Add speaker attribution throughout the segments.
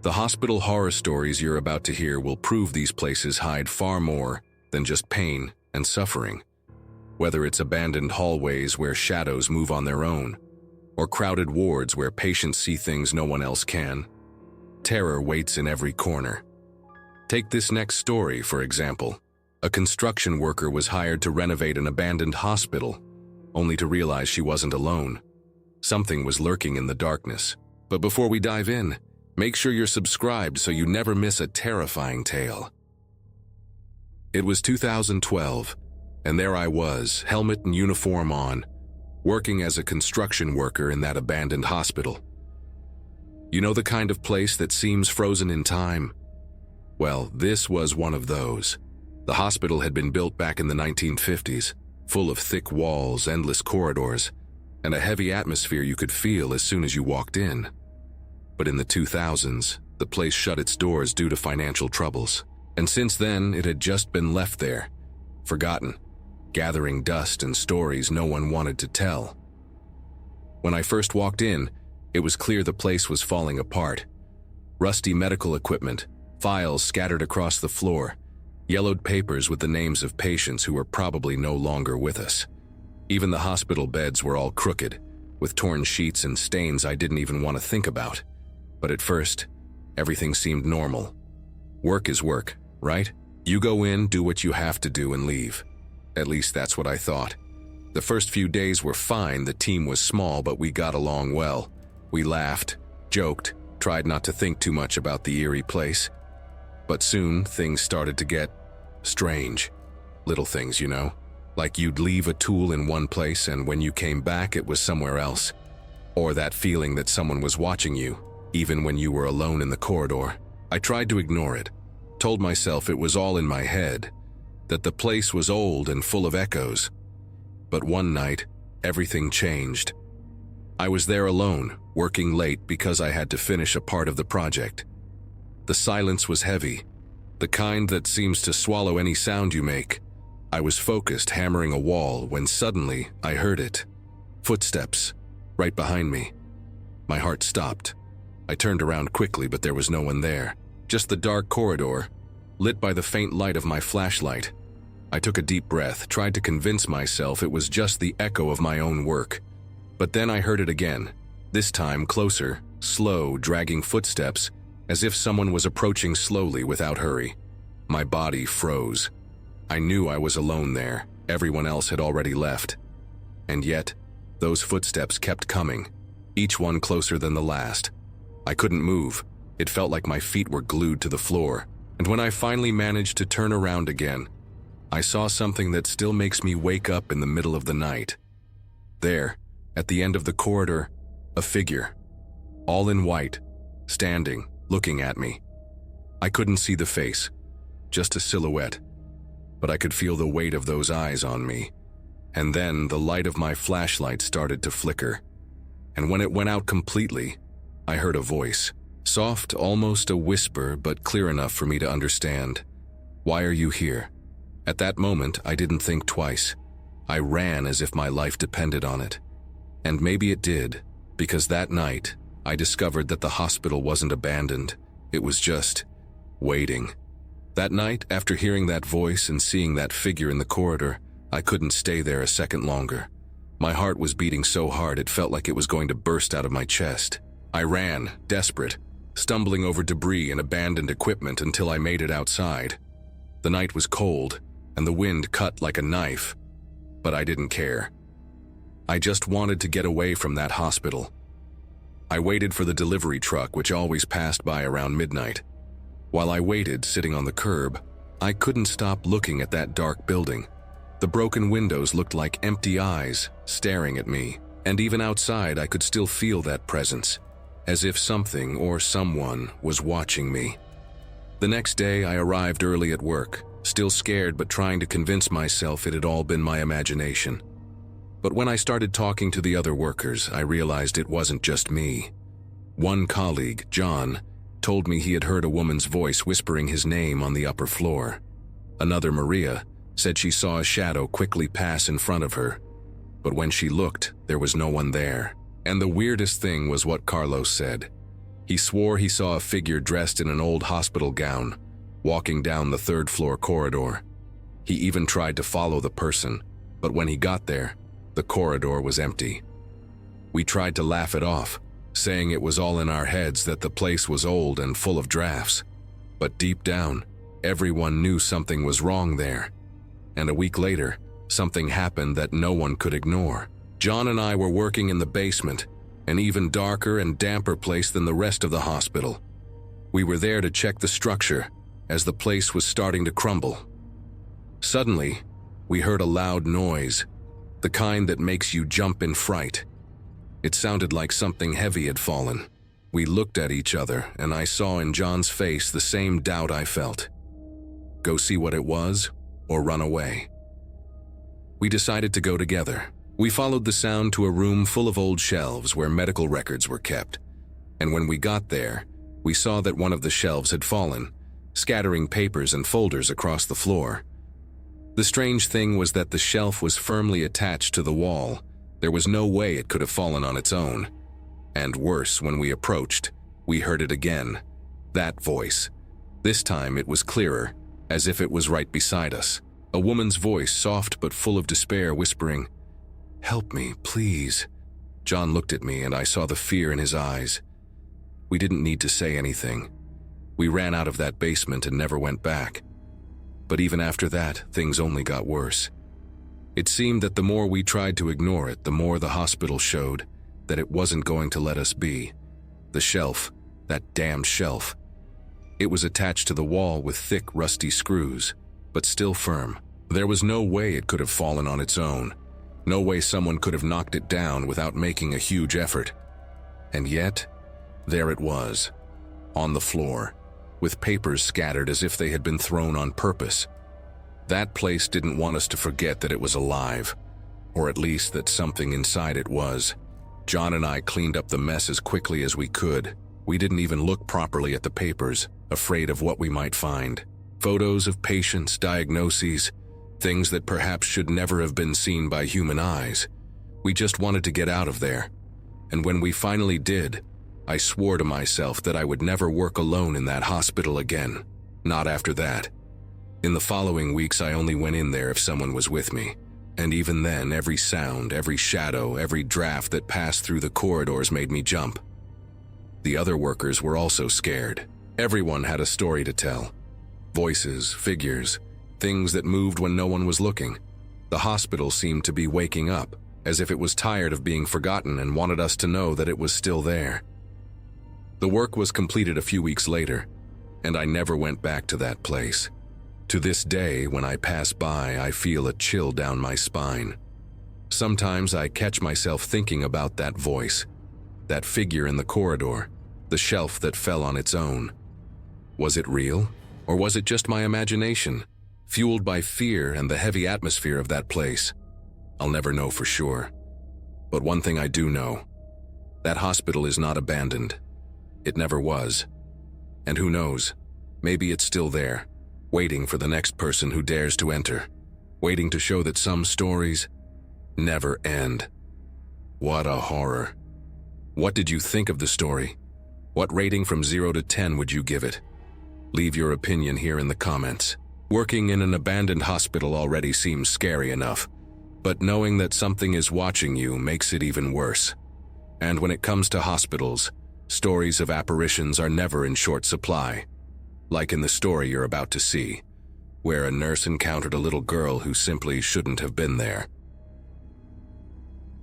Speaker 1: The hospital horror stories you're about to hear will prove these places hide far more than just pain and suffering. Whether it's abandoned hallways where shadows move on their own, or crowded wards where patients see things no one else can, terror waits in every corner. Take this next story, for example. A construction worker was hired to renovate an abandoned hospital, only to realize she wasn't alone. Something was lurking in the darkness. But before we dive in, make sure you're subscribed so you never miss a terrifying tale. It was 2012, and there I was, helmet and uniform on, working as a construction worker in that abandoned hospital. You know the kind of place that seems frozen in time? Well, this was one of those. The hospital had been built back in the 1950s, full of thick walls, endless corridors, and a heavy atmosphere you could feel as soon as you walked in. But in the 2000s, the place shut its doors due to financial troubles, and since then it had just been left there, forgotten, gathering dust and stories no one wanted to tell. When I first walked in, it was clear the place was falling apart. Rusty medical equipment, files scattered across the floor, yellowed papers with the names of patients who were probably no longer with us. Even the hospital beds were all crooked, with torn sheets and stains I didn't even want to think about. But at first, everything seemed normal. Work is work, right? You go in, do what you have to do, and leave. At least that's what I thought. The first few days were fine, the team was small, but we got along well. We laughed, joked, tried not to think too much about the eerie place. But soon, things started to get strange. Little things, you know. Like you'd leave a tool in one place and when you came back it was somewhere else. Or that feeling that someone was watching you, even when you were alone in the corridor. I tried to ignore it, told myself it was all in my head, that the place was old and full of echoes. But one night, everything changed. I was there alone, working late because I had to finish a part of the project. The silence was heavy, the kind that seems to swallow any sound you make. I was focused, hammering a wall, when suddenly I heard it. Footsteps, right behind me. My heart stopped. I turned around quickly, but there was no one there. Just the dark corridor, lit by the faint light of my flashlight. I took a deep breath, tried to convince myself it was just the echo of my own work. But then I heard it again, this time closer, slow, dragging footsteps, as if someone was approaching slowly without hurry. My body froze. I knew I was alone there. Everyone else had already left. And yet, those footsteps kept coming, each one closer than the last. I couldn't move. It felt like my feet were glued to the floor. And when I finally managed to turn around again, I saw something that still makes me wake up in the middle of the night. There, at the end of the corridor, a figure, all in white, standing, looking at me. I couldn't see the face, just a silhouette, but I could feel the weight of those eyes on me. And then the light of my flashlight started to flicker. And when it went out completely, I heard a voice, soft, almost a whisper, but clear enough for me to understand. "Why are you here?" At that moment, I didn't think twice. I ran as if my life depended on it. And maybe it did, because that night, I discovered that the hospital wasn't abandoned. It was just waiting. That night, after hearing that voice and seeing that figure in the corridor, I couldn't stay there a second longer. My heart was beating so hard it felt like it was going to burst out of my chest. I ran, desperate, stumbling over debris and abandoned equipment until I made it outside. The night was cold, and the wind cut like a knife, but I didn't care. I just wanted to get away from that hospital. I waited for the delivery truck, which always passed by around midnight. While I waited, sitting on the curb, I couldn't stop looking at that dark building. The broken windows looked like empty eyes staring at me, and even outside I could still feel that presence, as if something or someone was watching me. The next day, I arrived early at work, still scared but trying to convince myself it had all been my imagination. But when I started talking to the other workers, I realized it wasn't just me. One colleague, John, told me he had heard a woman's voice whispering his name on the upper floor. Another, Maria, said she saw a shadow quickly pass in front of her. But when she looked, there was no one there. And the weirdest thing was what Carlos said. He swore he saw a figure dressed in an old hospital gown, walking down the third-floor corridor. He even tried to follow the person, but when he got there, the corridor was empty. We tried to laugh it off, saying it was all in our heads that the place was old and full of drafts. But deep down, everyone knew something was wrong there. And a week later, something happened that no one could ignore. John and I were working in the basement, an even darker and damper place than the rest of the hospital. We were there to check the structure, as the place was starting to crumble. Suddenly, we heard a loud noise, the kind that makes you jump in fright. It sounded like something heavy had fallen. We looked at each other, and I saw in John's face the same doubt I felt. Go see what it was, or run away. We decided to go together. We followed the sound to a room full of old shelves where medical records were kept. And when we got there, we saw that one of the shelves had fallen, scattering papers and folders across the floor. The strange thing was that the shelf was firmly attached to the wall. There was no way it could have fallen on its own. And worse, when we approached, we heard it again. That voice. This time it was clearer, as if it was right beside us. A woman's voice, soft but full of despair, whispering, "Help me, please." John looked at me and I saw the fear in his eyes. We didn't need to say anything. We ran out of that basement and never went back. But even after that, things only got worse. It seemed that the more we tried to ignore it, the more the hospital showed that it wasn't going to let us be. The shelf, that damned shelf. It was attached to the wall with thick, rusty screws, but still firm. There was no way it could have fallen on its own. No way someone could have knocked it down without making a huge effort. And yet, there it was, on the floor, with papers scattered as if they had been thrown on purpose. That place didn't want us to forget that it was alive, or at least that something inside it was. John and I cleaned up the mess as quickly as we could. We didn't even look properly at the papers, afraid of what we might find. Photos of patients, diagnoses, things that perhaps should never have been seen by human eyes. We just wanted to get out of there. And when we finally did, I swore to myself that I would never work alone in that hospital again. Not after that. In the following weeks, I only went in there if someone was with me. And even then, every sound, every shadow, every draft that passed through the corridors made me jump. The other workers were also scared. Everyone had a story to tell. Voices, figures, things that moved when no one was looking. The hospital seemed to be waking up, as if it was tired of being forgotten and wanted us to know that it was still there. The work was completed a few weeks later, and I never went back to that place. To this day, when I pass by, I feel a chill down my spine. Sometimes I catch myself thinking about that voice, that figure in the corridor, the shelf that fell on its own. Was it real, or was it just my imagination, fueled by fear and the heavy atmosphere of that place? I'll never know for sure. But one thing I do know, that hospital is not abandoned. It never was. And who knows, maybe it's still there, waiting for the next person who dares to enter, waiting to show that some stories never end. What a horror. What did you think of the story? What rating from 0 to 10 would you give it? Leave your opinion here in the comments. Working in an abandoned hospital already seems scary enough, but knowing that something is watching you makes it even worse. And when it comes to hospitals, stories of apparitions are never in short supply. Like in the story you're about to see, where a nurse encountered a little girl who simply shouldn't have been there.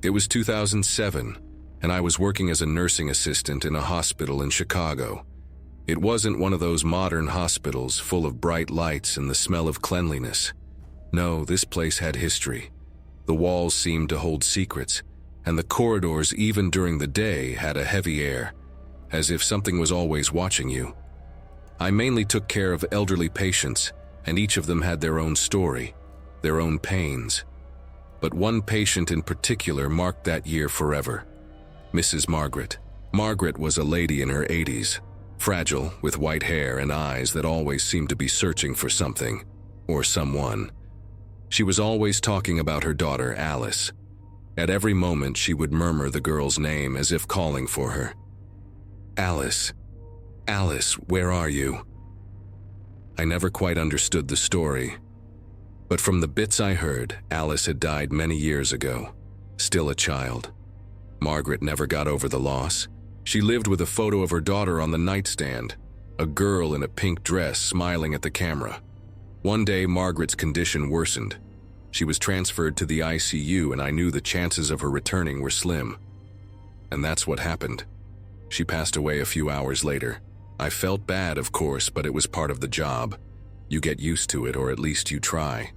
Speaker 1: It was 2007, and I was working as a nursing assistant in a hospital in Chicago. It wasn't one of those modern hospitals full of bright lights and the smell of cleanliness. No, this place had history. The walls seemed to hold secrets, and the corridors, even during the day, had a heavy air, as if something was always watching you. I mainly took care of elderly patients, and each of them had their own story, their own pains. But one patient in particular marked that year forever. Mrs. Margaret. Margaret was a lady in her 80s, fragile, with white hair and eyes that always seemed to be searching for something, or someone. She was always talking about her daughter, Alice. At every moment she would murmur the girl's name as if calling for her. Alice. Alice, where are you? I never quite understood the story, but from the bits I heard, Alice had died many years ago, still a child. Margaret never got over the loss. She lived with a photo of her daughter on the nightstand, a girl in a pink dress smiling at the camera. One day, Margaret's condition worsened. She was transferred to the ICU, and I knew the chances of her returning were slim. And that's what happened. She passed away a few hours later. I felt bad, of course, but it was part of the job. You get used to it, or at least you try.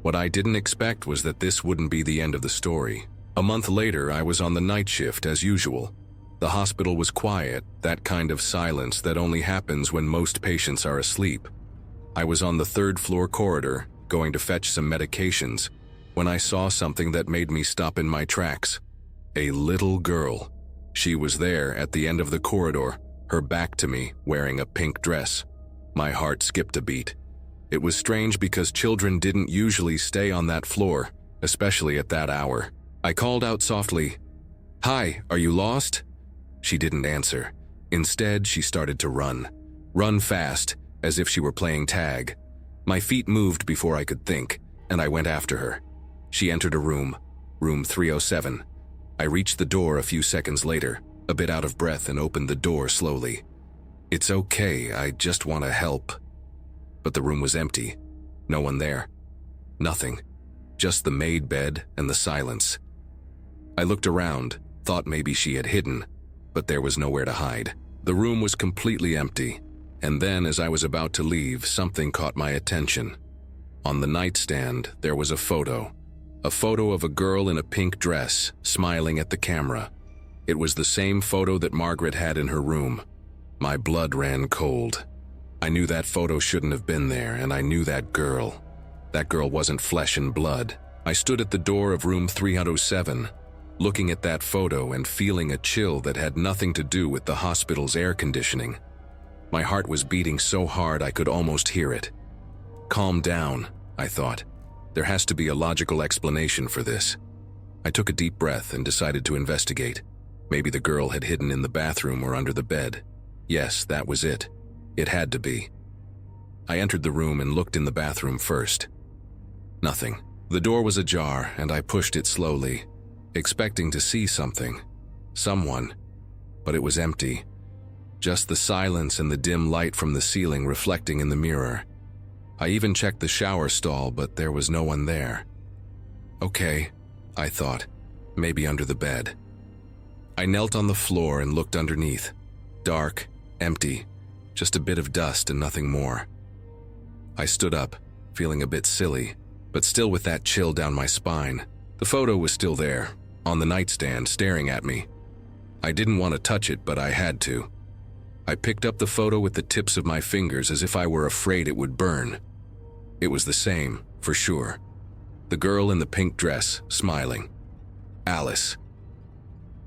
Speaker 1: What I didn't expect was that this wouldn't be the end of the story. A month later, I was on the night shift as usual. The hospital was quiet, that kind of silence that only happens when most patients are asleep. I was on the third-floor corridor, going to fetch some medications, when I saw something that made me stop in my tracks. A little girl. She was there at the end of the corridor, her back to me, wearing a pink dress. My heart skipped a beat. It was strange because children didn't usually stay on that floor, especially at that hour. I called out softly, "Hi, are you lost?" She didn't answer. Instead, she started to run. Run fast, as if she were playing tag. My feet moved before I could think, and I went after her. She entered a room 307. I reached the door a few seconds later, a bit out of breath, and opened the door slowly. "It's okay, I just want to help." But the room was empty. No one there. Nothing. Just the made bed and the silence. I looked around, thought maybe she had hidden, but there was nowhere to hide. The room was completely empty, and then as I was about to leave, something caught my attention. On the nightstand, there was a photo of a girl in a pink dress, smiling at the camera. It was the same photo that Margaret had in her room. My blood ran cold. I knew that photo shouldn't have been there, and I knew that girl. That girl wasn't flesh and blood. I stood at the door of room 307, looking at that photo and feeling a chill that had nothing to do with the hospital's air conditioning. My heart was beating so hard I could almost hear it. Calm down, I thought. There has to be a logical explanation for this. I took a deep breath and decided to investigate. Maybe the girl had hidden in the bathroom or under the bed. Yes, that was it. It had to be. I entered the room and looked in the bathroom first. Nothing. The door was ajar, and I pushed it slowly, expecting to see something. Someone. But it was empty. Just the silence and the dim light from the ceiling reflecting in the mirror. I even checked the shower stall, but there was no one there. Okay, I thought. Maybe under the bed. I knelt on the floor and looked underneath. Dark, empty, just a bit of dust and nothing more. I stood up, feeling a bit silly, but still with that chill down my spine. The photo was still there, on the nightstand, staring at me. I didn't want to touch it, but I had to. I picked up the photo with the tips of my fingers as if I were afraid it would burn. It was the same, for sure. The girl in the pink dress, smiling. Alice.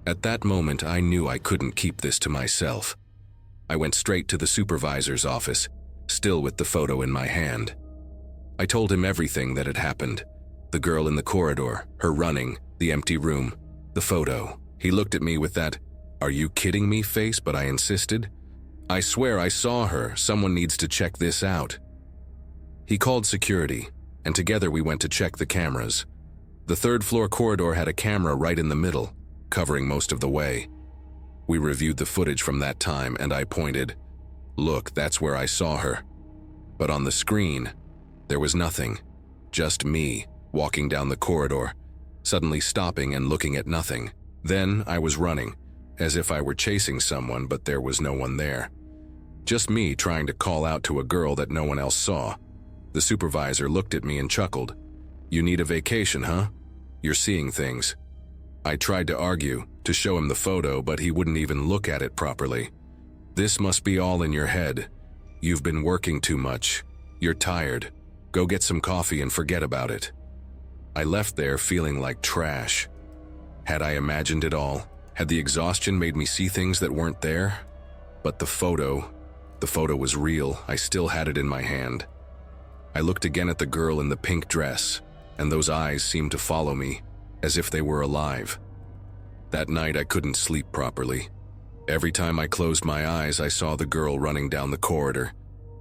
Speaker 1: At that moment, I knew I couldn't keep this to myself. I went straight to the supervisor's office, still with the photo in my hand. I told him everything that had happened. The girl in the corridor, her running, the empty room, the photo. He looked at me with that, "Are you kidding me?" face, but I insisted. "I swear I saw her. Someone needs to check this out." He called security, and together we went to check the cameras. The third-floor corridor had a camera right in the middle, covering most of the way. We reviewed the footage from that time, and I pointed, "Look, that's where I saw her." But on the screen, there was nothing. Just me, walking down the corridor, suddenly stopping and looking at nothing. Then I was running, as if I were chasing someone, but there was no one there. Just me trying to call out to a girl that no one else saw. The supervisor looked at me and chuckled. "You need a vacation, huh? You're seeing things." I tried to argue, to show him the photo, but he wouldn't even look at it properly. "This must be all in your head. You've been working too much. You're tired. Go get some coffee and forget about it." I left there feeling like trash. Had I imagined it all? Had the exhaustion made me see things that weren't there? But the photo was real. I still had it in my hand. I looked again at the girl in the pink dress, and those eyes seemed to follow me, as if they were alive. That night I couldn't sleep properly. Every time I closed my eyes, I saw the girl running down the corridor,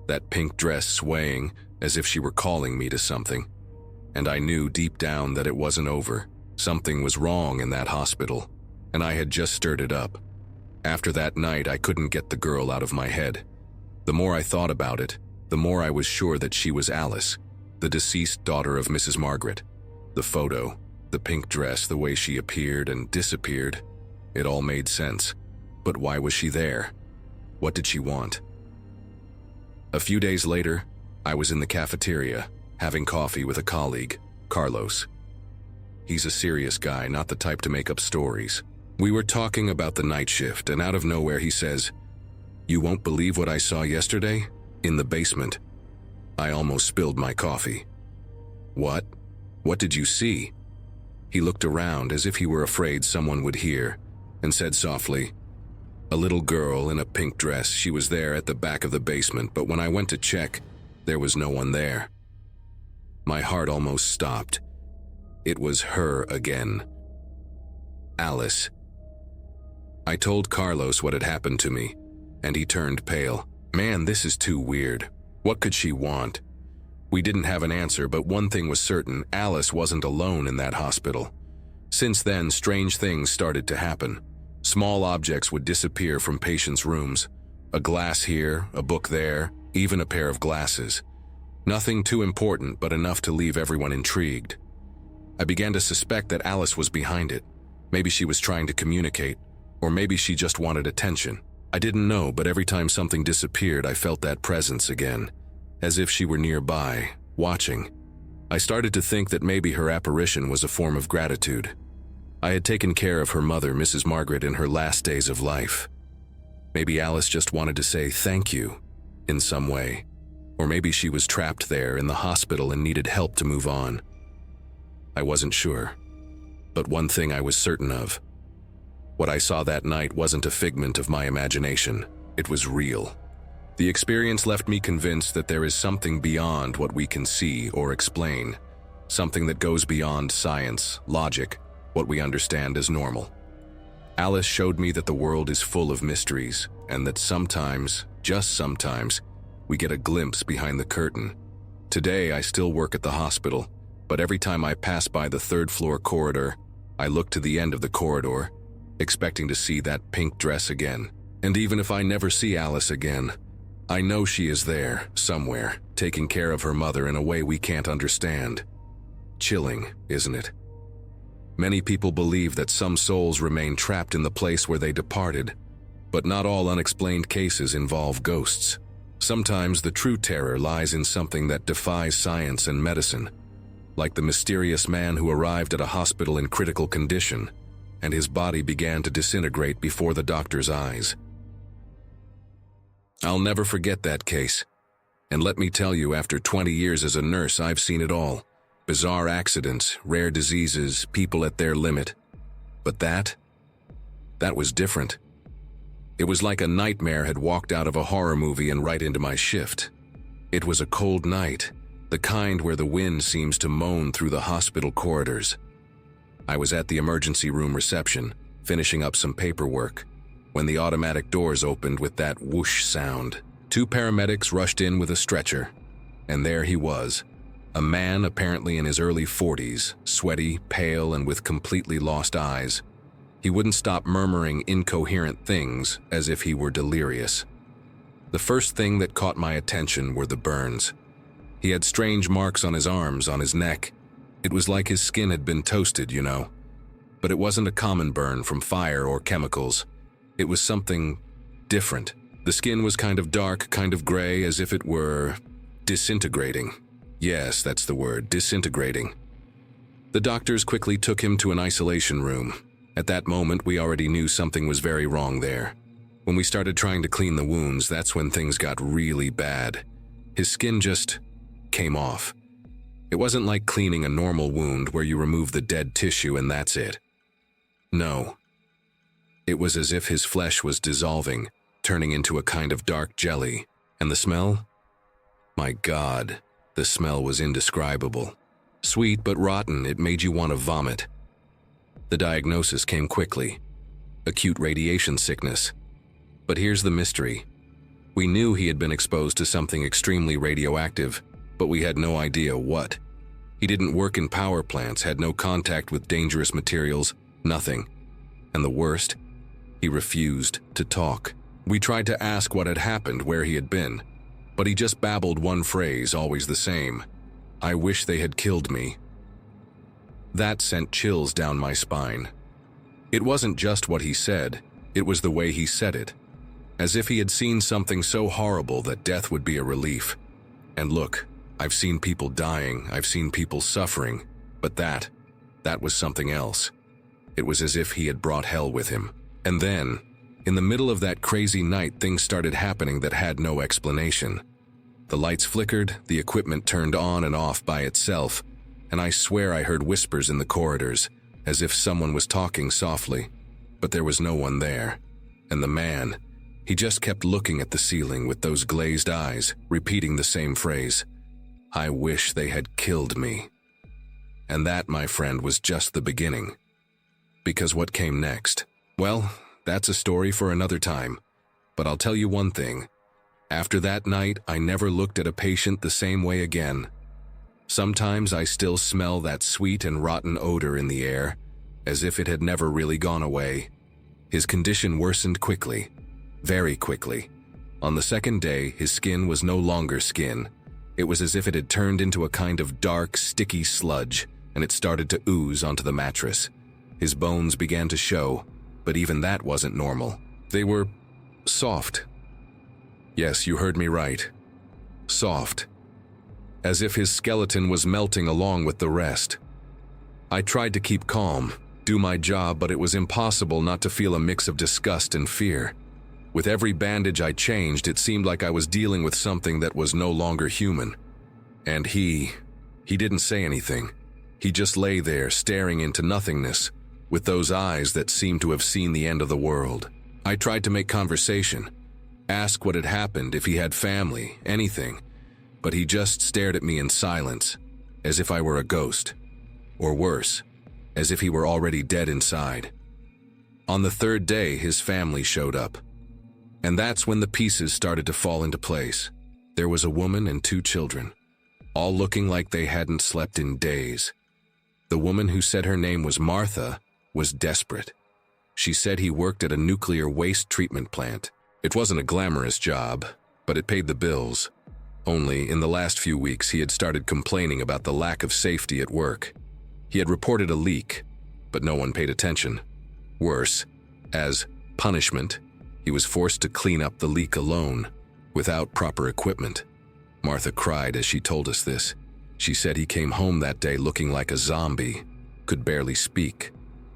Speaker 1: that pink dress swaying as if she were calling me to something. And I knew deep down that it wasn't over. Something was wrong in that hospital, and I had just stirred it up. After that night, I couldn't get the girl out of my head. The more I thought about it, the more I was sure that she was Alice, the deceased daughter of Mrs. Margaret. The photo, the pink dress, the way she appeared and disappeared, it all made sense. But why was she there? What did she want? A few days later, I was in the cafeteria, having coffee with a colleague, Carlos. He's a serious guy, not the type to make up stories. We were talking about the night shift, and out of nowhere he says, "You won't believe what I saw yesterday? In the basement." I almost spilled my coffee. "What? What did you see?" He looked around as if he were afraid someone would hear, and said softly, "A little girl in a pink dress. She was there at the back of the basement, but when I went to check, there was no one there." My heart almost stopped. It was her again. Alice. I told Carlos what had happened to me, and he turned pale. "Man, this is too weird. What could she want?" We didn't have an answer, but one thing was certain: Alice wasn't alone in that hospital. Since then, strange things started to happen. Small objects would disappear from patients' rooms. A glass here, a book there, even a pair of glasses. Nothing too important, but enough to leave everyone intrigued. I began to suspect that Alice was behind it. Maybe she was trying to communicate, or maybe she just wanted attention. I didn't know, but every time something disappeared, I felt that presence again, as if she were nearby, watching. I started to think that maybe her apparition was a form of gratitude. I had taken care of her mother, Mrs. Margaret, in her last days of life. Maybe Alice just wanted to say thank you in some way. Or maybe she was trapped there in the hospital and needed help to move on. I wasn't sure. But one thing I was certain of: what I saw that night wasn't a figment of my imagination. It was real. The experience left me convinced that there is something beyond what we can see or explain, something that goes beyond science, logic, what we understand as normal. Alice showed me that the world is full of mysteries, and that sometimes, just sometimes, we get a glimpse behind the curtain. Today, I still work at the hospital, but every time I pass by the third-floor corridor, I look to the end of the corridor, expecting to see that pink dress again. And even if I never see Alice again, I know she is there, somewhere, taking care of her mother in a way we can't understand. Chilling, isn't it? Many people believe that some souls remain trapped in the place where they departed, but not all unexplained cases involve ghosts. Sometimes the true terror lies in something that defies science and medicine, like the mysterious man who arrived at a hospital in critical condition, and his body began to disintegrate before the doctor's eyes. I'll never forget that case. And let me tell you, after 20 years as a nurse, I've seen it all. Bizarre accidents, rare diseases, people at their limit. But that was different. It was like a nightmare had walked out of a horror movie and right into my shift. It was a cold night, the kind where the wind seems to moan through the hospital corridors. I was at the emergency room reception, finishing up some paperwork, when the automatic doors opened with that whoosh sound. 2 paramedics rushed in with a stretcher, and there he was, a man apparently in his early 40s, sweaty, pale, and with completely lost eyes. He wouldn't stop murmuring incoherent things as if he were delirious. The first thing that caught my attention were the burns. He had strange marks on his arms, on his neck. It was like his skin had been toasted, you know. But it wasn't a common burn from fire or chemicals. It was something different. The skin was kind of dark, kind of gray, as if it were disintegrating. Yes, that's the word, disintegrating. The doctors quickly took him to an isolation room. At that moment, we already knew something was very wrong there. When we started trying to clean the wounds, that's when things got really bad. His skin just came off. It wasn't like cleaning a normal wound where you remove the dead tissue and that's it. No. It was as if his flesh was dissolving, turning into a kind of dark jelly. And the smell? My God, the smell was indescribable. Sweet but rotten, it made you want to vomit. The diagnosis came quickly. Acute radiation sickness. But here's the mystery. We knew he had been exposed to something extremely radioactive, but we had no idea what. He didn't work in power plants, had no contact with dangerous materials, nothing. And the worst, he refused to talk. We tried to ask what had happened, where he had been, but he just babbled one phrase, always the same. "I wish they had killed me." That sent chills down my spine. It wasn't just what he said, it was the way he said it. As if he had seen something so horrible that death would be a relief. And look, I've seen people dying, I've seen people suffering, but that was something else. It was as if he had brought hell with him. And then, in the middle of that crazy night, things started happening that had no explanation. The lights flickered, the equipment turned on and off by itself, and I swear I heard whispers in the corridors, as if someone was talking softly. But there was no one there. And the man, he just kept looking at the ceiling with those glazed eyes, repeating the same phrase. "I wish they had killed me." And that, my friend, was just the beginning. Because what came next? Well, that's a story for another time. But I'll tell you one thing. After that night, I never looked at a patient the same way again. Sometimes I still smell that sweet and rotten odor in the air, as if it had never really gone away. His condition worsened quickly, very quickly. On the second day, his skin was no longer skin. It was as if it had turned into a kind of dark, sticky sludge, and it started to ooze onto the mattress. His bones began to show, but even that wasn't normal. They were soft. Yes, you heard me right. Soft. As if his skeleton was melting along with the rest. I tried to keep calm, do my job, but it was impossible not to feel a mix of disgust and fear. With every bandage I changed, it seemed like I was dealing with something that was no longer human. And he didn't say anything. He just lay there, staring into nothingness, with those eyes that seemed to have seen the end of the world. I tried to make conversation, ask what had happened, if he had family, anything, but he just stared at me in silence, as if I were a ghost. Or worse, as if he were already dead inside. On the third day, his family showed up. And that's when the pieces started to fall into place. There was a woman and 2 children, all looking like they hadn't slept in days. The woman, who said her name was Martha, was desperate. She said he worked at a nuclear waste treatment plant. It wasn't a glamorous job, but it paid the bills. Only, in the last few weeks, he had started complaining about the lack of safety at work. He had reported a leak, but no one paid attention. Worse, as punishment, he was forced to clean up the leak alone, without proper equipment. Martha cried as she told us this. She said he came home that day looking like a zombie, could barely speak.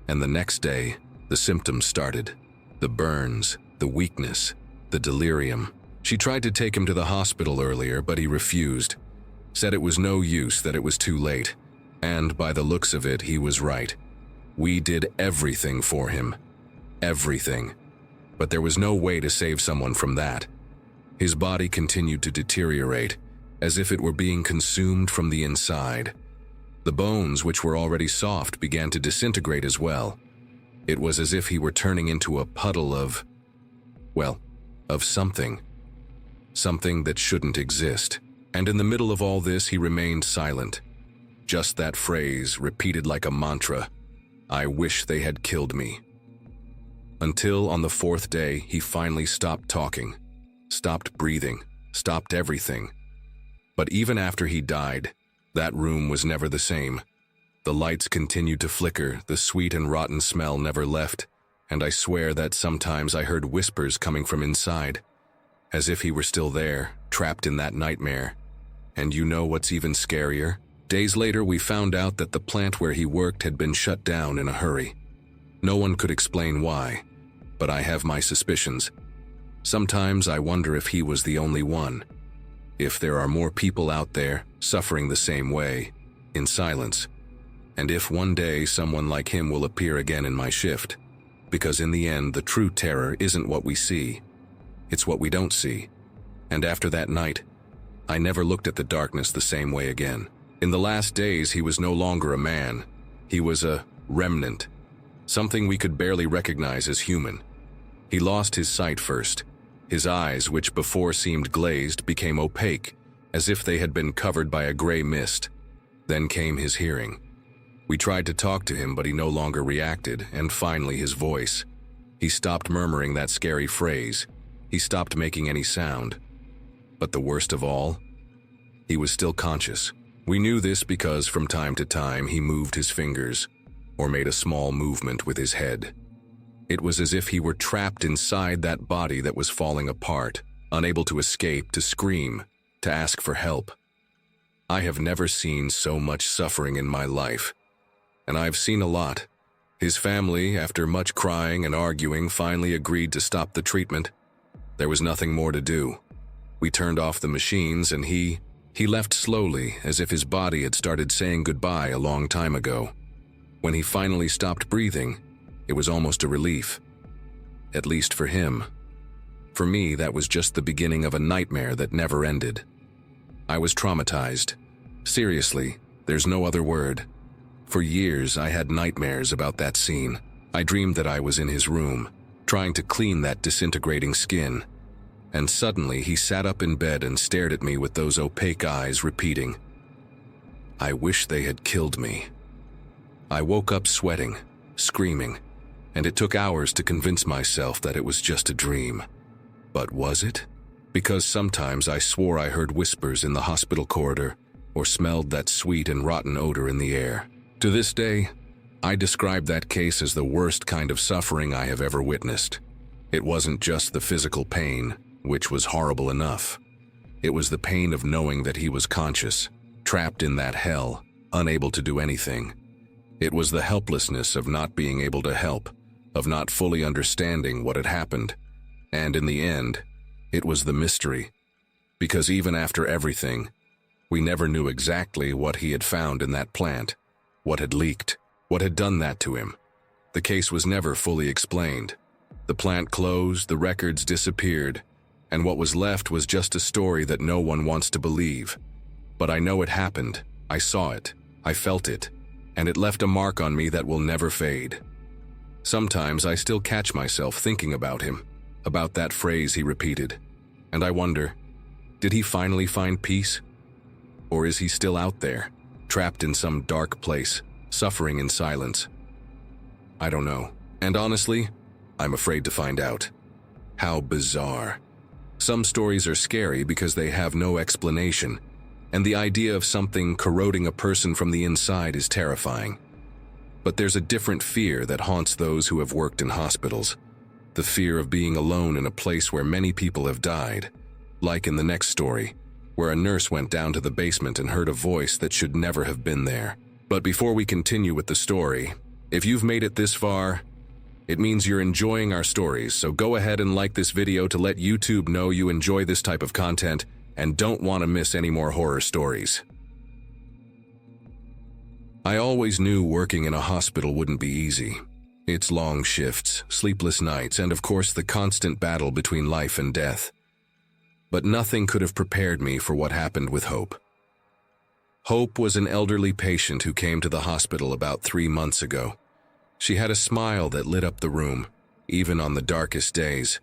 Speaker 1: And the next day, the symptoms started. The burns, the weakness, the delirium. She tried to take him to the hospital earlier, but he refused. Said it was no use, that it was too late. And by the looks of it, he was right. We did everything for him. Everything. But there was no way to save someone from that. His body continued to deteriorate, as if it were being consumed from the inside. The bones, which were already soft, began to disintegrate as well. It was as if he were turning into a puddle of something. Something that shouldn't exist. And in the middle of all this, he remained silent. Just that phrase, repeated like a mantra. "I wish they had killed me." Until on the 4th day, he finally stopped talking, stopped breathing, stopped everything. But even after he died, that room was never the same. The lights continued to flicker, the sweet and rotten smell never left, and I swear that sometimes I heard whispers coming from inside, as if he were still there, trapped in that nightmare. And you know what's even scarier? Days later, we found out that the plant where he worked had been shut down in a hurry. No one could explain why, but I have my suspicions. Sometimes I wonder if he was the only one. If there are more people out there, suffering the same way, in silence. And if one day someone like him will appear again in my shift. Because in the end, the true terror isn't what we see. It's what we don't see. And after that night, I never looked at the darkness the same way again. In the last days, he was no longer a man. He was a remnant. Something we could barely recognize as human. He lost his sight first. His eyes, which before seemed glazed, became opaque, as if they had been covered by a gray mist. Then came his hearing. We tried to talk to him, but he no longer reacted, and finally his voice. He stopped murmuring that scary phrase. He stopped making any sound. But the worst of all, he was still conscious. We knew this because from time to time he moved his fingers or made a small movement with his head. It was as if he were trapped inside that body that was falling apart, unable to escape, to scream, to ask for help. I have never seen so much suffering in my life, and I've seen a lot. His family, after much crying and arguing, finally agreed to stop the treatment. There was nothing more to do. We turned off the machines and he left slowly, as if his body had started saying goodbye a long time ago. When he finally stopped breathing, it was almost a relief. At least for him. For me, that was just the beginning of a nightmare that never ended. I was traumatized. Seriously, there's no other word. For years, I had nightmares about that scene. I dreamed that I was in his room, trying to clean that disintegrating skin. And suddenly, he sat up in bed and stared at me with those opaque eyes, repeating, "I wish they had killed me." I woke up sweating, screaming, and it took hours to convince myself that it was just a dream. But was it? Because sometimes I swore I heard whispers in the hospital corridor or smelled that sweet and rotten odor in the air. To this day, I describe that case as the worst kind of suffering I have ever witnessed. It wasn't just the physical pain, which was horrible enough. It was the pain of knowing that he was conscious, trapped in that hell, unable to do anything. It was the helplessness of not being able to help, of not fully understanding what had happened. And in the end, it was the mystery. Because even after everything, we never knew exactly what he had found in that plant, what had leaked, what had done that to him. The case was never fully explained. The plant closed, the records disappeared, and what was left was just a story that no one wants to believe. But I know it happened. I saw it. I felt it. And it left a mark on me that will never fade. Sometimes I still catch myself thinking about him, about that phrase he repeated, and I wonder, did he finally find peace? Or is he still out there, trapped in some dark place, suffering in silence? I don't know, and honestly, I'm afraid to find out. How bizarre. Some stories are scary because they have no explanation, and the idea of something corroding a person from the inside is terrifying. But there's a different fear that haunts those who have worked in hospitals. The fear of being alone in a place where many people have died. Like in the next story, where a nurse went down to the basement and heard a voice that should never have been there. But before we continue with the story, if you've made it this far, it means you're enjoying our stories, so go ahead and like this video to let YouTube know you enjoy this type of content and don't want to miss any more horror stories. I always knew working in a hospital wouldn't be easy. It's long shifts, sleepless nights, and of course the constant battle between life and death. But nothing could have prepared me for what happened with Hope. Hope was an elderly patient who came to the hospital about 3 months ago. She had a smile that lit up the room, even on the darkest days.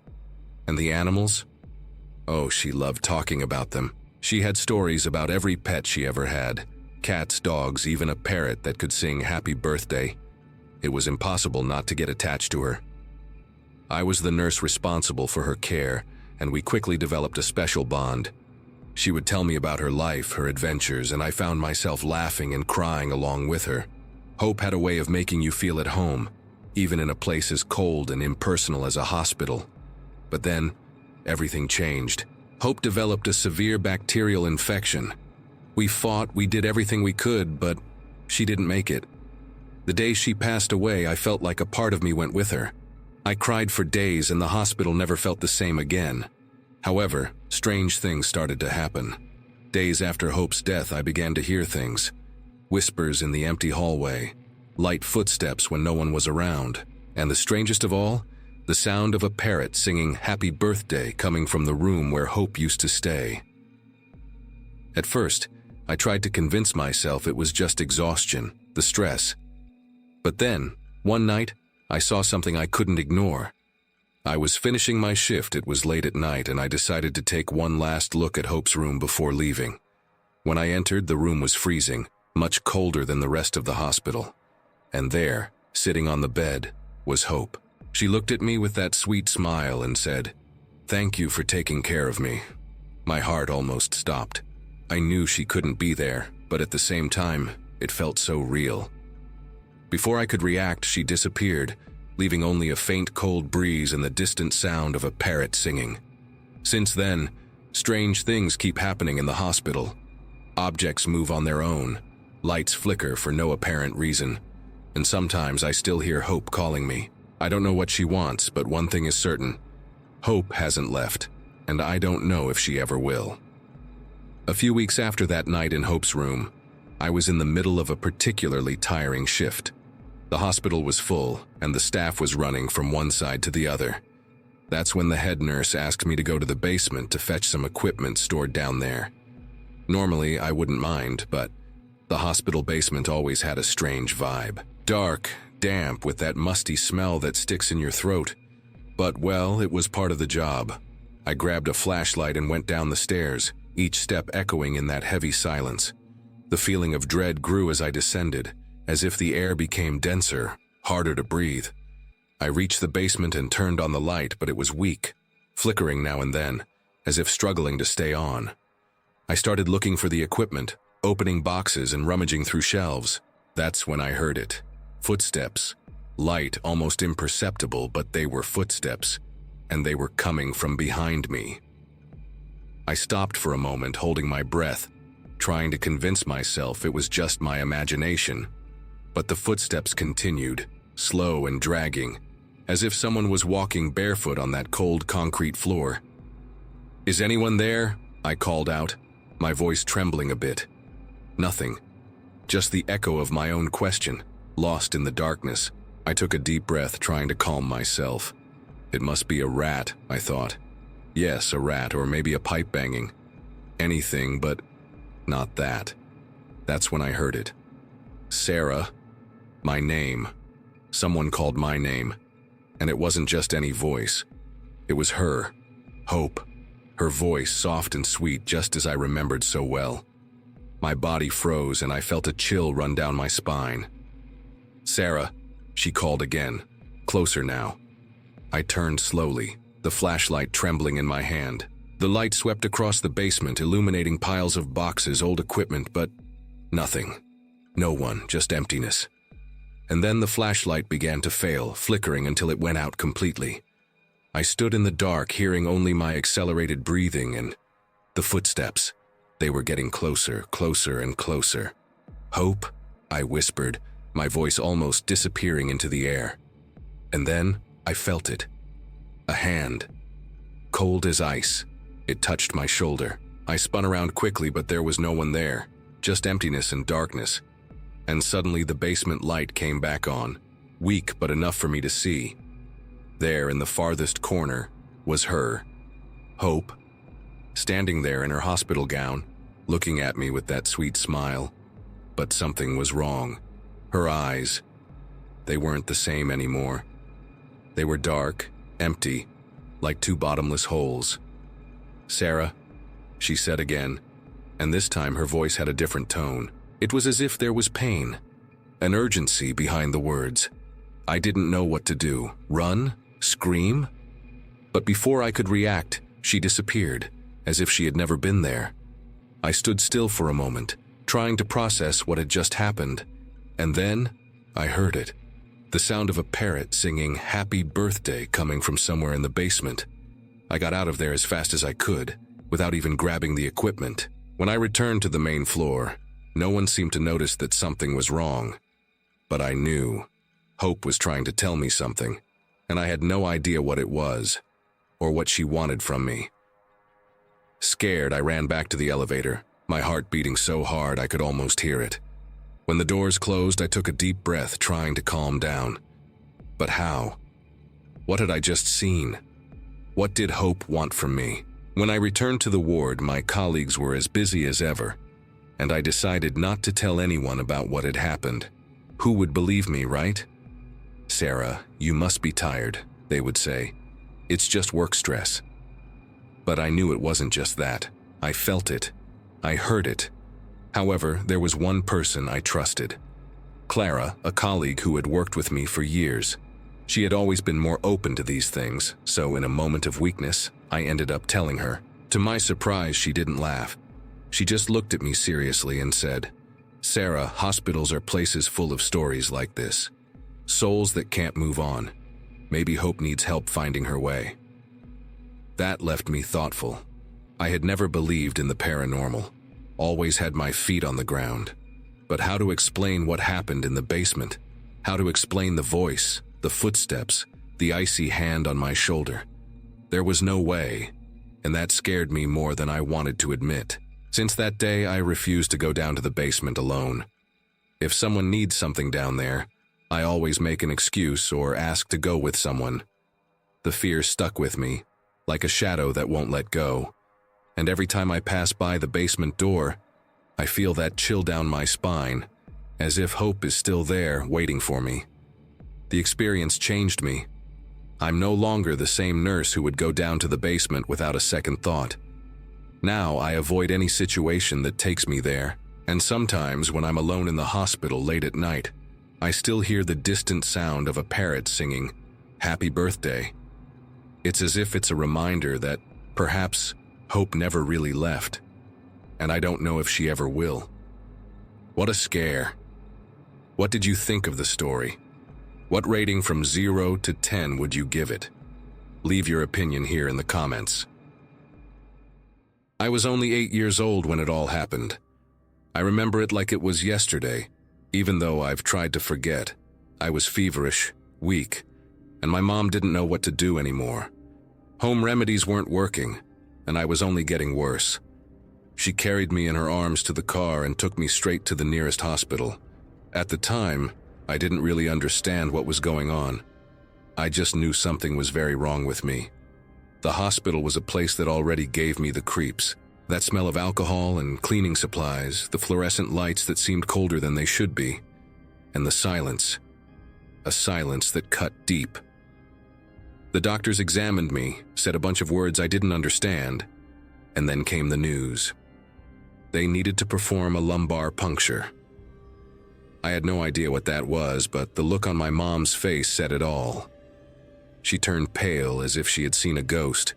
Speaker 1: And the animals? Oh, she loved talking about them. She had stories about every pet she ever had. Cats, dogs, even a parrot that could sing happy birthday. It was impossible not to get attached to her. I was the nurse responsible for her care, and we quickly developed a special bond. She would tell me about her life, her adventures, and I found myself laughing and crying along with her. Hope had a way of making you feel at home, even in a place as cold and impersonal as a hospital. But then, everything changed. Hope developed a severe bacterial infection. We fought, we did everything we could, but she didn't make it. The day she passed away, I felt like a part of me went with her. I cried for days and the hospital never felt the same again. However, strange things started to happen. Days after Hope's death, I began to hear things. Whispers in the empty hallway, light footsteps when no one was around, and the strangest of all, the sound of a parrot singing happy birthday coming from the room where Hope used to stay. At first, I tried to convince myself it was just exhaustion, the stress. But then, one night, I saw something I couldn't ignore. I was finishing my shift, it was late at night, and I decided to take one last look at Hope's room before leaving. When I entered, the room was freezing, much colder than the rest of the hospital. And there, sitting on the bed, was Hope. She looked at me with that sweet smile and said, "Thank you for taking care of me." My heart almost stopped. I knew she couldn't be there, but at the same time, it felt so real. Before I could react, she disappeared, leaving only a faint cold breeze and the distant sound of a parrot singing. Since then, strange things keep happening in the hospital. Objects move on their own, lights flicker for no apparent reason, and sometimes I still hear Hope calling me. I don't know what she wants, but one thing is certain. Hope hasn't left, and I don't know if she ever will. A few weeks after that night in Hope's room, I was in the middle of a particularly tiring shift. The hospital was full, and the staff was running from one side to the other. That's when the head nurse asked me to go to the basement to fetch some equipment stored down there. Normally, I wouldn't mind, but the hospital basement always had a strange vibe. Dark, damp, with that musty smell that sticks in your throat. But, well, it was part of the job. I grabbed a flashlight and went down the stairs, each step echoing in that heavy silence. The feeling of dread grew as I descended, as if the air became denser, harder to breathe. I reached the basement and turned on the light, but it was weak, flickering now and then, as if struggling to stay on. I started looking for the equipment, opening boxes and rummaging through shelves. That's when I heard it. Footsteps. Light, almost imperceptible, but they were footsteps, and they were coming from behind me. I stopped for a moment, holding my breath, trying to convince myself it was just my imagination. But the footsteps continued, slow and dragging, as if someone was walking barefoot on that cold concrete floor. "Is anyone there?" I called out, my voice trembling a bit. Nothing. Just the echo of my own question, lost in the darkness. I took a deep breath, trying to calm myself. It must be a rat, I thought. Yes, a rat, or maybe a pipe banging. Anything, but not that. That's when I heard it. Sarah. My name. Someone called my name. And it wasn't just any voice. It was her. Hope. Her voice, soft and sweet, just as I remembered so well. My body froze and I felt a chill run down my spine. "Sarah," she called again, closer now. I turned slowly, the flashlight trembling in my hand. The light swept across the basement, illuminating piles of boxes, old equipment, but nothing. No one, just emptiness. And then the flashlight began to fail, flickering until it went out completely. I stood in the dark, hearing only my accelerated breathing and the footsteps. They were getting closer, closer and closer. "Hope," I whispered, my voice almost disappearing into the air. And then I felt it. A hand. Cold as ice. It touched my shoulder. I spun around quickly, but there was no one there, just emptiness and darkness. And suddenly the basement light came back on, weak but enough for me to see. There in the farthest corner was her, Hope, standing there in her hospital gown, looking at me with that sweet smile. But something was wrong. Her eyes, they weren't the same anymore. They were dark, empty, like two bottomless holes. "Sarah," she said again, and this time her voice had a different tone. It was as if there was pain, an urgency behind the words. I didn't know what to do. Run? Scream? But before I could react, she disappeared, as if she had never been there. I stood still for a moment, trying to process what had just happened. And then, I heard it. The sound of a parrot singing "Happy Birthday" coming from somewhere in the basement. I got out of there as fast as I could, without even grabbing the equipment. When I returned to the main floor, no one seemed to notice that something was wrong. But I knew. Hope was trying to tell me something, and I had no idea what it was, or what she wanted from me. Scared, I ran back to the elevator, my heart beating so hard I could almost hear it. When the doors closed, I took a deep breath, trying to calm down. But how? What had I just seen? What did Hope want from me? When I returned to the ward, my colleagues were as busy as ever, and I decided not to tell anyone about what had happened. Who would believe me, right? "Sarah, you must be tired," they would say. It's just work stress. But I knew it wasn't just that. I felt it. I heard it. However, there was one person I trusted. Clara, a colleague who had worked with me for years. She had always been more open to these things, so in a moment of weakness, I ended up telling her. To my surprise, she didn't laugh. She just looked at me seriously and said, "Sarah, hospitals are places full of stories like this. Souls that can't move on. Maybe Hope needs help finding her way." That left me thoughtful. I had never believed in the paranormal, always had my feet on the ground. But how to explain what happened in the basement? How to explain the voice, the footsteps, the icy hand on my shoulder? There was no way, and that scared me more than I wanted to admit. Since that day, I refused to go down to the basement alone. If someone needs something down there, I always make an excuse or ask to go with someone. The fear stuck with me, like a shadow that won't let go. And every time I pass by the basement door, I feel that chill down my spine, as if Hope is still there waiting for me. The experience changed me. I'm no longer the same nurse who would go down to the basement without a second thought. Now I avoid any situation that takes me there, and sometimes when I'm alone in the hospital late at night, I still hear the distant sound of a parrot singing, "Happy Birthday." It's as if it's a reminder that, perhaps, Hope never really left, and I don't know if she ever will. What a scare. What did you think of the story? What rating from 0 to 10 would you give it? Leave your opinion here in the comments. I was only 8 years old when it all happened. I remember it like it was yesterday, even though I've tried to forget. I was feverish, weak, and my mom didn't know what to do anymore. Home remedies weren't working, and I was only getting worse. She carried me in her arms to the car and took me straight to the nearest hospital. At the time, I didn't really understand what was going on. I just knew something was very wrong with me. The hospital was a place that already gave me the creeps. That smell of alcohol and cleaning supplies, the fluorescent lights that seemed colder than they should be, and the silence. A silence that cut deep. The doctors examined me, said a bunch of words I didn't understand, and then came the news. They needed to perform a lumbar puncture. I had no idea what that was, but the look on my mom's face said it all. She turned pale as if she had seen a ghost.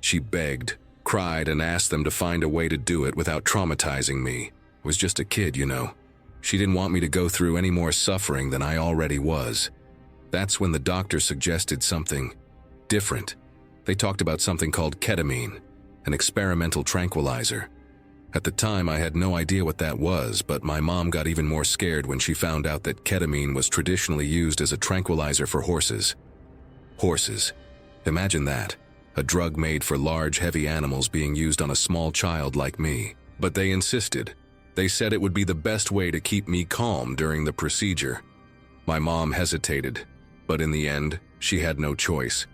Speaker 1: She begged, cried, and asked them to find a way to do it without traumatizing me. I was just a kid, you know. She didn't want me to go through any more suffering than I already was. That's when the doctor suggested something different. They talked about something called ketamine, an experimental tranquilizer. At the time, I had no idea what that was, but my mom got even more scared when she found out that ketamine was traditionally used as a tranquilizer for horses. Horses. Imagine that. A drug made for large, heavy animals being used on a small child like me. But they insisted. They said it would be the best way to keep me calm during the procedure. My mom hesitated, but in the end, she had no choice.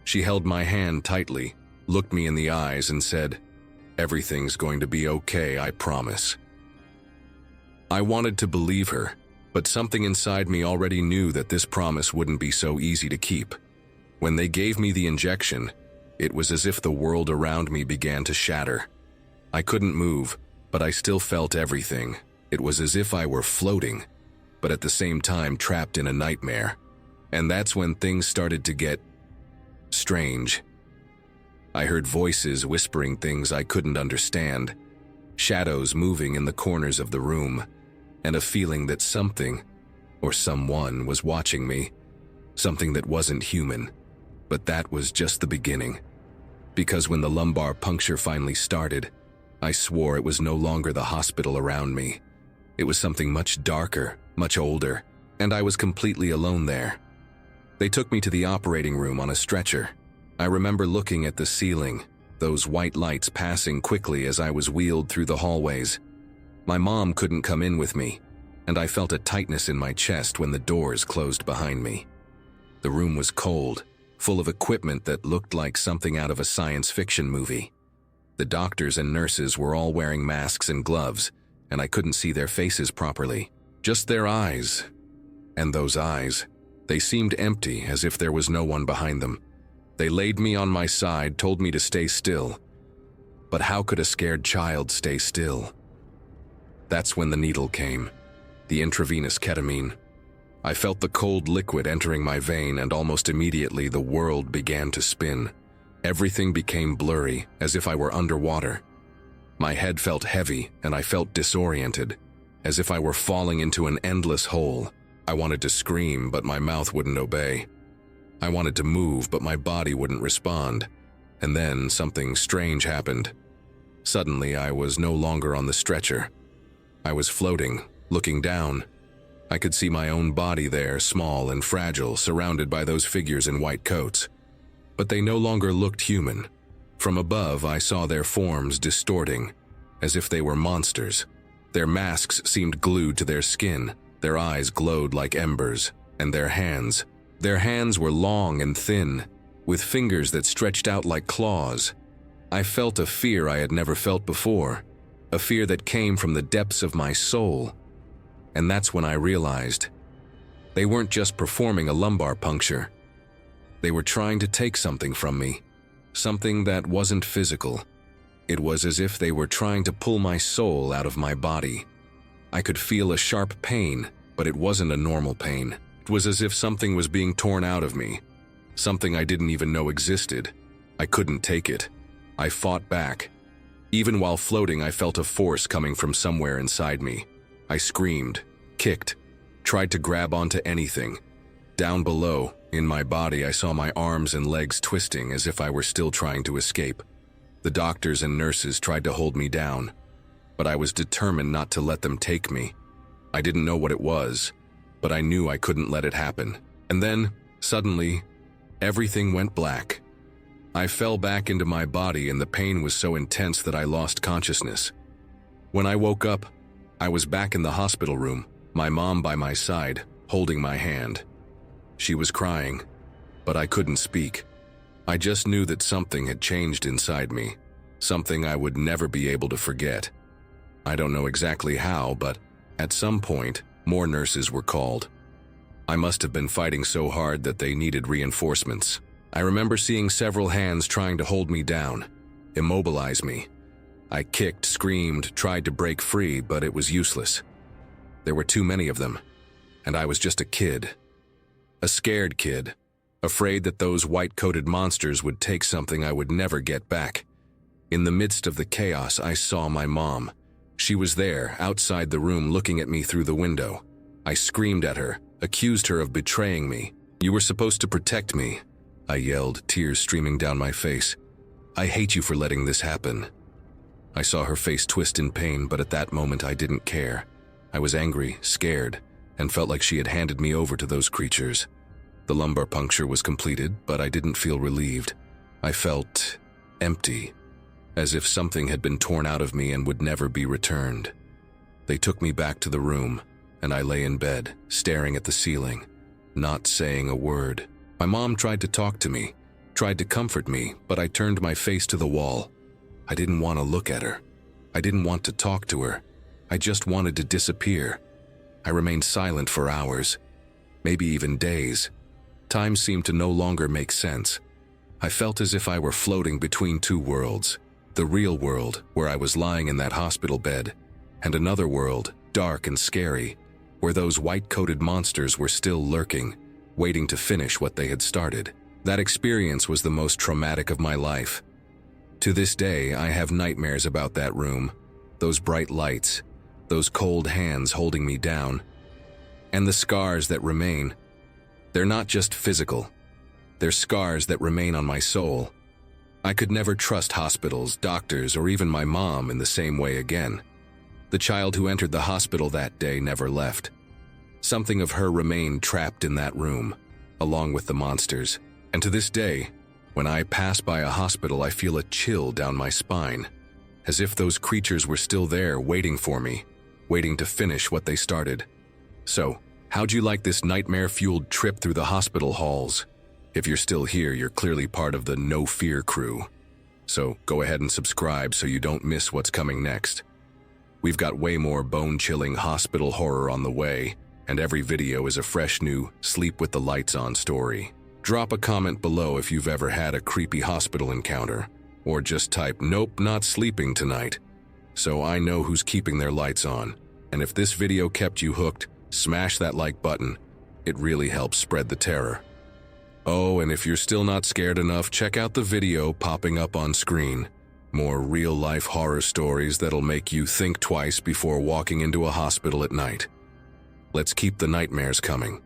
Speaker 1: She held my hand tightly, looked me in the eyes, and said, "Everything's going to be okay, I promise." I wanted to believe her, but something inside me already knew that this promise wouldn't be so easy to keep. When they gave me the injection, it was as if the world around me began to shatter. I couldn't move, but I still felt everything. It was as if I were floating, but at the same time trapped in a nightmare. And that's when things started to get strange. I heard voices whispering things I couldn't understand, shadows moving in the corners of the room, and a feeling that something, or someone, was watching me. Something that wasn't human. But that was just the beginning. Because when the lumbar puncture finally started, I swore it was no longer the hospital around me. It was something much darker, much older, and I was completely alone there. They took me to the operating room on a stretcher. I remember looking at the ceiling, those white lights passing quickly as I was wheeled through the hallways. My mom couldn't come in with me, and I felt a tightness in my chest when the doors closed behind me. The room was cold, full of equipment that looked like something out of a science fiction movie. The doctors and nurses were all wearing masks and gloves, and I couldn't see their faces properly. Just their eyes. And those eyes, they seemed empty, as if there was no one behind them. They laid me on my side, told me to stay still. But how could a scared child stay still? That's when the needle came, the intravenous ketamine. I felt the cold liquid entering my vein, and almost immediately the world began to spin. Everything became blurry, as if I were underwater. My head felt heavy, and I felt disoriented, as if I were falling into an endless hole. I wanted to scream, but my mouth wouldn't obey. I wanted to move, but my body wouldn't respond. And then something strange happened. Suddenly, I was no longer on the stretcher. I was floating, looking down. I could see my own body there, small and fragile, surrounded by those figures in white coats. But they no longer looked human. From above, I saw their forms distorting, as if they were monsters. Their masks seemed glued to their skin, their eyes glowed like embers, and their hands were long and thin, with fingers that stretched out like claws. I felt a fear I had never felt before, a fear that came from the depths of my soul. And that's when I realized they weren't just performing a lumbar puncture. They were trying to take something from me, something that wasn't physical. It was as if they were trying to pull my soul out of my body. I could feel a sharp pain, but it wasn't a normal pain. It was as if something was being torn out of me, something I didn't even know existed. I couldn't take it. I fought back. Even while floating, I felt a force coming from somewhere inside me. I screamed, kicked, tried to grab onto anything. Down below, in my body, I saw my arms and legs twisting as if I were still trying to escape. The doctors and nurses tried to hold me down, but I was determined not to let them take me. I didn't know what it was, but I knew I couldn't let it happen. And then, suddenly, everything went black. I fell back into my body, and the pain was so intense that I lost consciousness. When I woke up, I was back in the hospital room, my mom by my side, holding my hand. She was crying, but I couldn't speak. I just knew that something had changed inside me, something I would never be able to forget. I don't know exactly how, but at some point, more nurses were called. I must have been fighting so hard that they needed reinforcements. I remember seeing several hands trying to hold me down, immobilize me. I kicked, screamed, tried to break free, but it was useless. There were too many of them, and I was just a kid. A scared kid, afraid that those white-coated monsters would take something I would never get back. In the midst of the chaos, I saw my mom. She was there, outside the room, looking at me through the window. I screamed at her, accused her of betraying me. "You were supposed to protect me," I yelled, tears streaming down my face. "I hate you for letting this happen." I saw her face twist in pain, but at that moment I didn't care. I was angry, scared, and felt like she had handed me over to those creatures. The lumbar puncture was completed, but I didn't feel relieved. I felt empty, as if something had been torn out of me and would never be returned. They took me back to the room, and I lay in bed, staring at the ceiling, not saying a word. My mom tried to talk to me, tried to comfort me, but I turned my face to the wall. I didn't want to look at her. I didn't want to talk to her. I just wanted to disappear. I remained silent for hours, maybe even days. Time seemed to no longer make sense. I felt as if I were floating between two worlds. The real world, where I was lying in that hospital bed, and another world, dark and scary, where those white-coated monsters were still lurking, waiting to finish what they had started. That experience was the most traumatic of my life. To this day, I have nightmares about that room, those bright lights, those cold hands holding me down, and the scars that remain. They're not just physical. They're scars that remain on my soul. I could never trust hospitals, doctors, or even my mom in the same way again. The child who entered the hospital that day never left. Something of her remained trapped in that room, along with the monsters. And to this day, when I pass by a hospital, I feel a chill down my spine, as if those creatures were still there waiting for me, waiting to finish what they started. So, how'd you like this nightmare-fueled trip through the hospital halls? If you're still here, you're clearly part of the No Fear crew. So go ahead and subscribe so you don't miss what's coming next. We've got way more bone-chilling hospital horror on the way, and every video is a fresh new sleep with the lights on story. Drop a comment below if you've ever had a creepy hospital encounter, or just type "Nope, not sleeping tonight," so I know who's keeping their lights on. And if this video kept you hooked, smash that like button. It really helps spread the terror. Oh, and if you're still not scared enough, check out the video popping up on screen. More real-life horror stories that'll make you think twice before walking into a hospital at night. Let's keep the nightmares coming.